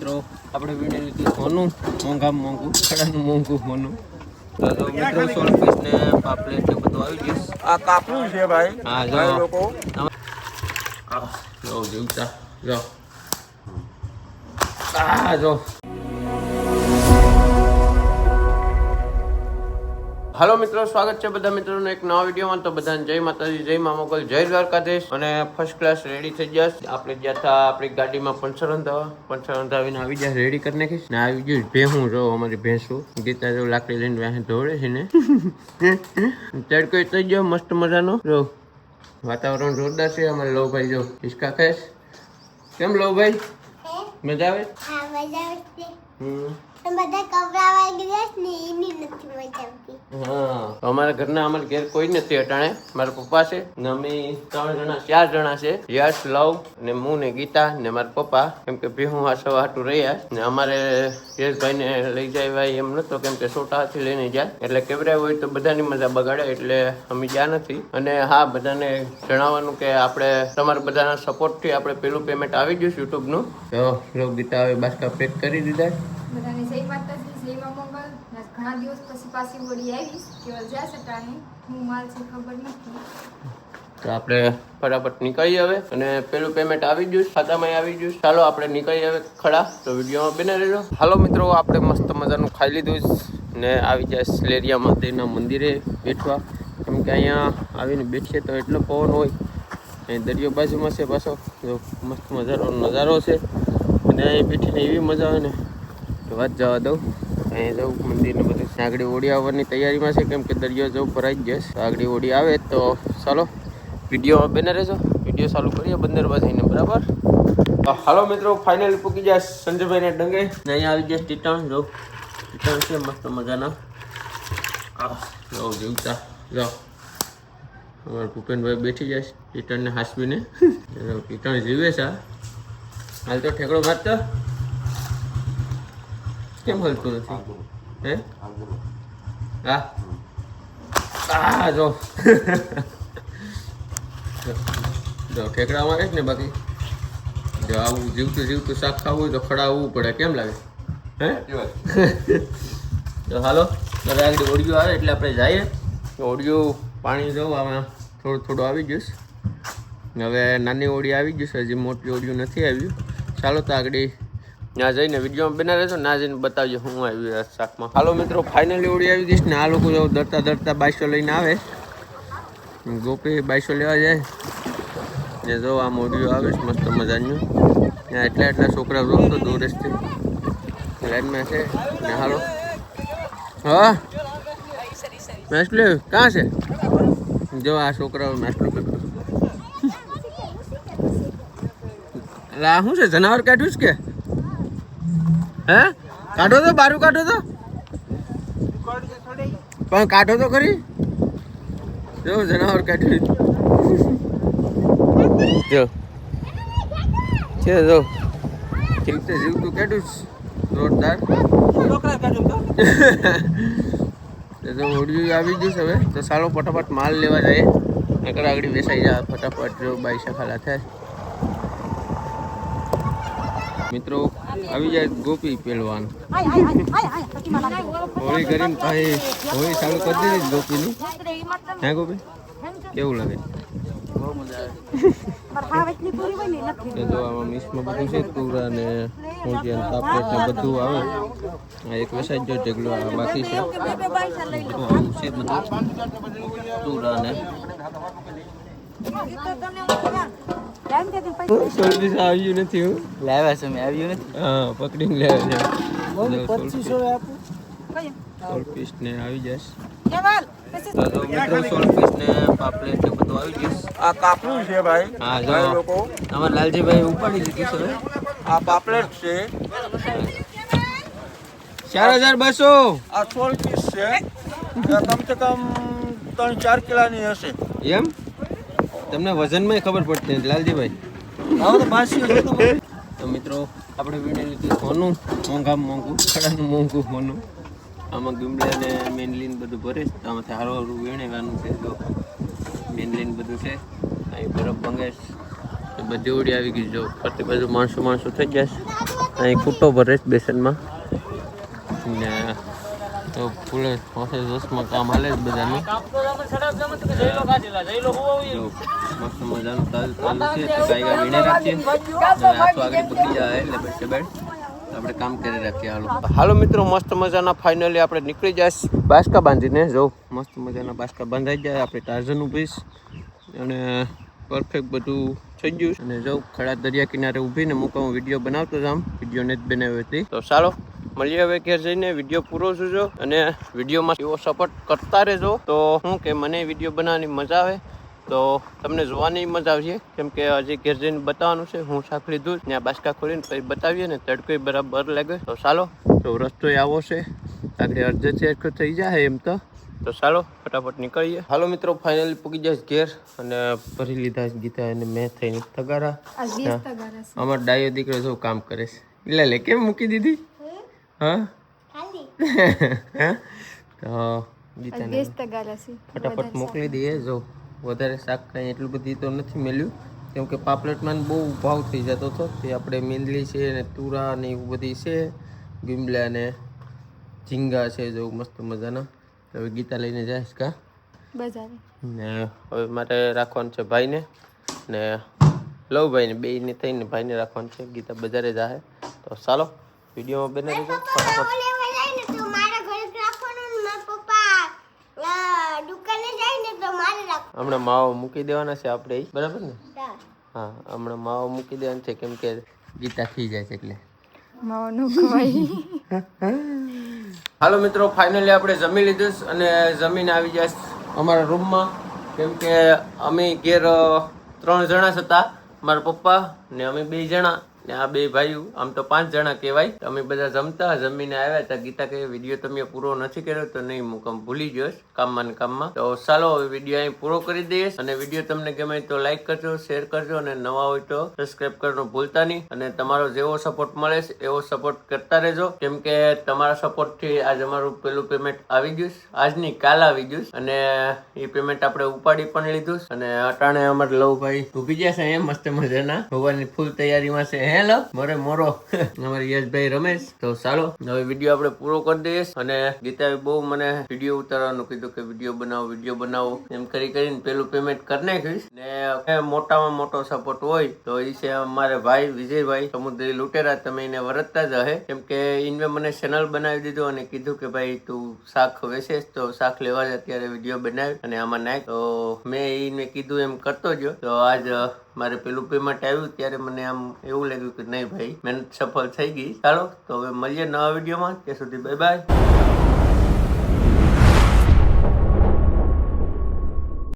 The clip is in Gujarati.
મિત્રો આપણે વિડીયો લીધું સોનું મોંઘામાં મોંઘું ખડાનું મોંઘું સોનું તો મિત્રો સોલફીસ ને પાપલેટ ને બધું આવી ગયું. આ કાપડું છે ભાઈ. હા જો લોકો જો જીવતા જો જો. હાલો મિત્રો, સ્વાગત છે બધા મિત્રોને એક નવા વિડીયોમાં. તો બધાને જય માતાજી, જય મા મોગલ, જય દ્વારકાધીશ. અને ફર્સ્ટ ક્લાસ રેડી થઈ ગયા. આપણે ગયા હતા આપણી ગાડીમાં પંચર અંધાવીને આવી ગયા, રેડી કરી નાખીશ ને આવી ગયું ભેંસું. જો અમારી ભેંસું ગીતા જો લાકડી લઈને વાહે દોડે છે ને તડકો થઈ ગયો મસ્ત મજાનો. જો વાતાવરણ જોરદાર છે. અમારે લો ભાઈ જો હિસકા ખાઈશ. કેમ લો ભાઈ, મજા આવે? હા, મજા આવે. બધા કપડા વાગી ને એની નથી મજા આવતી. હા, અમારા ઘરના અમારા ઘેર કોઈ નથી અટાણે. મારા પપ્પા છે ને અમે 4 જણા છે. યશ, લવ ને હું ને ગીતા ને મારા પપ્પા. કેમ કે ભેહું હાસવા હાટું રહ્યા ને અમારે યશભાઈ ને લઈ જાય ભાઈ એમ નતો, કેમ કે છોટા હાથી લઈને જાય એટલે કેવરાય હોય તો બધાની મજા બગાડે એટલે અમે ગયા નથી. અને હા, બધાને જણાવવાનું કે આપણે તમારા બધાના સપોર્ટથી આપણે પેલું પેમેન્ટ આવી ગયું યુટ્યુબ નું. તો ગીતા હવે બાસ્કા પેક કરી દીધા. બધાને જય માતાજી, જય મા મોગલ. ઘણા દિવસ પછી પાછી વળી આવીશ. કેવલ જશે ટાણે હું માલ છે ખબર નથી. તો આપણે ફટાફટ નીકળી હવે અને પેલું પેમેન્ટ આવી ગયું, ખાતામાં આવી ગયું. ચાલો આપણે નીકળી હવે ખડા. તો વિડીયોમાં બને રહેજો. હાલો મિત્રો, આપણે મસ્ત મજાનું ખાઈ લીધું ને આવી જાય સ્લેરિયા માતાજીના મંદિરે બેઠવા. કેમ કે અહીંયા આવીને બેઠીએ તો એટલો પવન હોય. અહીં દરિયો બાજુમાં છે પાછો, જો મસ્ત મજાનો નજારો છે. અને અહીં બેઠીને એવી મજા આવે ને વાત જવા દઉં. અહીંયા જવું મંદિરને બધું. આગળ ઓડી આવવાની તૈયારીમાં છે, કેમ કે દરિયો જવું ભરાઈ જ જશે. આગળ ઓડી આવે તો ચાલો વિડીયો બને રહેજો. વિડીયો ચાલુ કરીએ બંદર બાજુને, બરાબર. હાલો મિત્રો, ફાઇનલી પૂકી જાય સંજયભાઈને ડંગે ને અહીંયા આવી જાય ટીટણ. જો ટીટણ છે મસ્ત મજાના. જો જીવતા જો અમારા ભૂપેનભાઈ બેઠી જાય ટીટણને હાસવીને. ટીટણ જીવે છે. હાલ તો ઠેકડો મારતો કેમ હલતું નથી? હે હા જો જો ઠેકડા મારે ને. બાકી જો આવું જીવતું શાક ખાવું હોય તો ખડાવવું પડે. કેમ લાગે? હે તો હાલો હવે આગળ ઓડિયો આવે એટલે આપણે જઈએ. ઓડિયો પાણી જવું આમાં થોડું આવી ગયું. હવે નાની ઓડી આવી ગયું છે, હજી મોટી ઓડિયું નથી આવ્યું. ચાલો તો આગળ ત્યાં જઈને વિડીયોમાં બના રહેજો. ના જઈને બતાવજો હું આવ્યું શાકમાં. હાલો મિત્રો, ફાઇનલી ઓડી આવી ગઈશ ને આ લોકો જો દરતા બાઈસો લઈને આવે. ગોપી બાઈસો લેવા જાય ને જો આમ ઓડિયો આવે છે મસ્ત મજાનું. ત્યાં એટલા છોકરા રોકતો દોરેશથી લાઈનમાં છે ને. હાલો હા મેસલું ક્યાં છે? જો આ છોકરાઓ મેસલું કરતો. એટલે આ શું છે, જનાવર કાઢ્યું છે કે? હે કાઢો તો, બારું કાઢો તો, પણ કાઢો તો ખરી. જો જનાવર કાઢ્યું જો છે. જો જીવતું કાઢ્યું જોરદાર. તો ઓડિયું આવી ગયું છે હવે. તો ચાલો ફટાફટ માલ લેવા જાય. નકર આગળ બેસાઈ જાય ફટાફટ. જો બાઈસા ખાલા થાય. મિત્રો આવી જાય ગોપી પહેલવાન. હોળી કરીને ભાઈ હોળી ચાલુ કરી દીધી ગોપીની. હે ગોપી કેવું લાગે? બહુ મજા આવે. તો આમાં મિક્સમાં બધું છે, તુરા ને ઊંધિયા પાપલેટ ને બધું આવે. આ એક વેસાઈ જો ઢેગલો બાકી છે. બધું આવું છે, બધું તુરા ને સોલપીસ આવ્યું નથી. હું લાવ્યા છે, મેં આવ્યું નથી. હા, પકડીને લાવ્યા છે. સોલપીસ ને આવી જશે. તો મિત્રો સોલપીસ ને પાપલેટ ને બધું આવી જશે. આ કાપડું છે ભાઈ. હા જો અમારા લાલજીભાઈ ઉપાડી દીધું છે. આ પાપલેટ છે 4200. આ 16 પીસ છે. કમસે કમ 3-4 કિલોની હશે. એમ તમને વજનમાં ખબર પડતી નથી લાલજીભાઈ. તો મિત્રો આપણે વીણી લીધું સોનું મોંઘામાં મોંઘું ખડાનું મોંઘું સોનું. આમાં ગુમલા ને મેનલીન બધું ભરે. આમાંથી હારું વીણવાનું છે. જો મેનલીન બધું છે. અહીં બરફ ભંગે બધી ઓડી આવી ગઈ. જો ફરતી બાજુ માણસો થઈ જશે. અહીં કૂટો ભરે છે બેસનમાં ને તો ફૂલે હોશે જોશમાં કામ હાલે જ બધાનું મસ્ત મજાનું તાજું તાજું છે તો કાંઈ વીણે રાખીએ હવે આ તો આગળ બગડી જાય એટલે બેઠે બેઠ આપણે કામ કરી રાખીએ. હાલો મિત્રો, મસ્ત મજાના ફાઇનલી આપણે નીકળી જાય બાસકા બાંધીને. જો મસ્ત મજાના બાસકા બાંધાઈ જાય આપણે ટાર્ઝન ઊભીશ અને પરફેક્ટ બધું થઈ ગયું. અને જો ખડા દરિયા કિનારે ઊભીને મૂકવા વિડીયો બનાવતો જ આમ વિડીયો ને જ બનાવી હતી. તો ચાલો મળીએ હવે ઘેર જઈને. વિડીયો પૂરો જોજો અને વિડીયોમાં એવો સપોર્ટ કરતા રહેજો તો શું કે મને વિડીયો બનાવવાની મજા આવે તો તમને જોવાની મજા આવશે. કેમ કે હજી ઘેર જઈને બતાવવાનું છે. હું શાક લીધું ત્યાં બાસકા ખોલીને પછી બતાવીએ ને તડકો બરાબર લાગે. તો ચાલો, તો રસ્તો આવો છે આગળ અડધેથી થઈ જાય એમ તો ચાલો ફટાફટ નીકળીએ. હાલો મિત્રો, ફાઇનલી પૂગી જાય ઘેર અને ભરી લીધા ગીતા અને મેં થઈને તગારા. અમારો ડાયો દીકરો જો કામ કરે છે. એટલે લે કેમ મૂકી દીધી? હા તો ગીતાને ફટાફટ મોકલી દઈએ. જો વધારે શાક કાંઈ એટલું બધી તો નથી મેલ્યું કેમ કે પાપલેટમાં બહુ ભાવ થઈ જતો હતો. તે આપણે મેંદલી છે ને તુરા ને એવું બધી છે, ગીમલા ને ઝીંગા છે જો મસ્ત મજાના. હવે ગીતા લઈને જઈશ કા બજારે ને હવે મારે રાખવાનું છે ભાઈને ને લવભાઈને બેયને થઈને ભાઈને રાખવાનું છે. ગીતા બજારે જાય તો ચાલો વિડીયોમાં બને રહેજો ફટાફટ. હમણાં માવો મૂકી દેવાના છે આપણે, બરાબર ને? હા, હમણાં માવો મૂકી દેવાના છે કેમ કે ગીતા થઈ જાય છે એટલે માવો ન ખવાય. હાલો મિત્રો, ફાઇનલી આપણે જમી લીધું અને જમીને આવી જાય અમારા રૂમમાં. કેમ કે અમે ઘેર 3 જણા હતા, મારા પપ્પા ને અમે 2 જણા ને આ 2 ભાઈઓ, આમ તો 5 જણા કહેવાય. અમે બધા જમતા જમીને આવ્યા હતા. ગીતા કહે વિડીયો તમે પૂરો નથી કર્યો તો નહીં, હું ભૂલી ગયો કામમાં ને કામમાં. તો ચાલો હવે વિડીયો અહીં પૂરો કરી દઈએ. અને વિડીયો તમને ગમે તો લાઈક કરજો, શેર કરજો અને નવા હોય તો સબસ્ક્રાઈબ કરવાનું ભૂલતા નહીં. અને તમારો જેવો સપોર્ટ મળે છે એવો સપોર્ટ કરતા રહેજો. કેમ કે તમારા સપોર્ટથી આજ અમારું પેલું પેમેન્ટ આવી ગયું, આજની કાલ આવી ગયું અને એ પેમેન્ટ આપણે ઉપાડી પણ લીધું. અને અટાણે અમારે લવભાઈ ઊભી ગયા છે એમ મસ્ત મજાના હોવાની ફૂલ તૈયારીમાં છે. હેલો મોરે મોરો અમારે યશભાઈ રમેશ. તો ચાલો હવે વિડીયો આપણે પૂરો કરી દઈએ. અને ગીતાએ બહુ મને વિડીયો ઉતારવાનું કીધું કે વિડીયો બનાવો એમ કરીને પેલું પેમેન્ટ કરી નાખ્યું. ને મોટામાં મોટો સપોર્ટ હોય તો એ છે અમારે ભાઈ વિજયભાઈ સમુદ્રી લૂંટેરા. તમે એને વરતતા જ હે કેમ કે એને મને ચેનલ બનાવી દીધું અને કીધું કે ભાઈ તું શાક વેચે તો શાક લેવા જ અત્યારે વિડીયો બનાવી અને આમાં નાખ. તો મેં એને કીધું એમ કરતો ગયો. તો આજ મારે પેલું પેમેન્ટ આવ્યું ત્યારે મને આમ એવું લાગ્યું કે નહીં ભાઈ મહેનત સફળ થઈ ગઈ. ચાલો તો હવે મળીએ નવા વિડીયોમાં. ત્યાં સુધી બાય બાય.